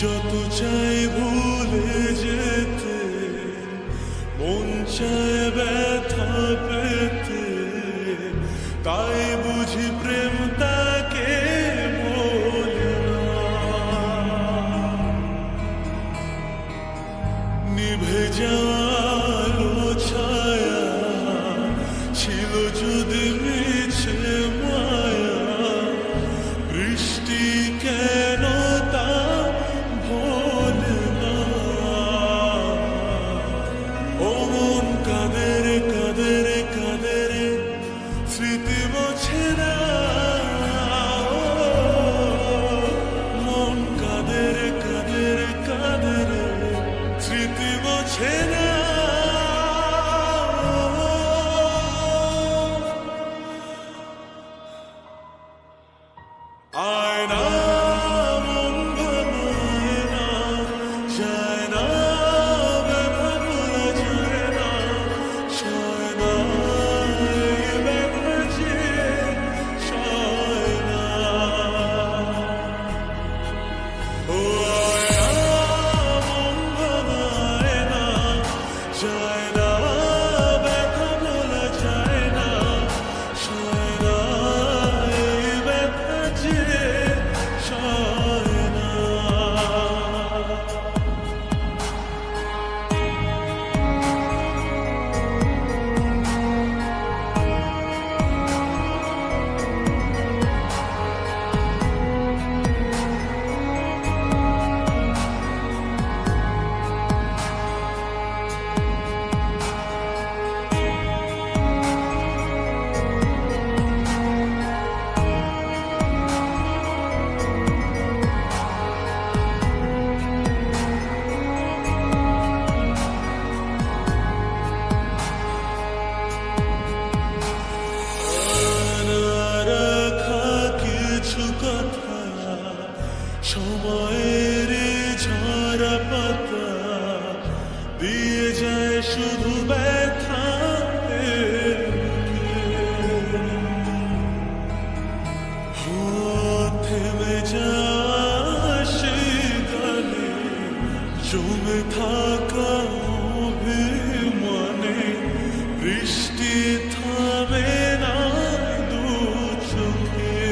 যত চাই ভুলে যেতে, মন চায় ব্যথা পেতে, তাই বুঝি প্রেম তাকে বলে না। নিভে যাওয়ালো ছায়া ছিল যদি মিছে মায়া, বৃষ্টি কেন তা ভোলে না। ও মন কাঁদে রে কাঁদে রে কাঁদে রে, স্মৃতি মোছে না। মন কাঁদে রে কাঁদে রে কাঁদে রে, স্মৃতি মোছে না। আয়না মন ভাঙায় না, যায় না ব্যথা ভোলা যায় না, সয় না এই ব্যথা যে সয় না। ও আয়না মন ভাঙায় না, যায় না ব্যথা ভোলা যায় না, সয় না এই ব্যথা যে সয় না। সময়ের ঝরা পাতা দিয়ে যায় শুধু ব্যথা, থেমে যায় সেই গানে জমে থাকা অভিমানে, বৃষ্টি থামে না দু চোখে।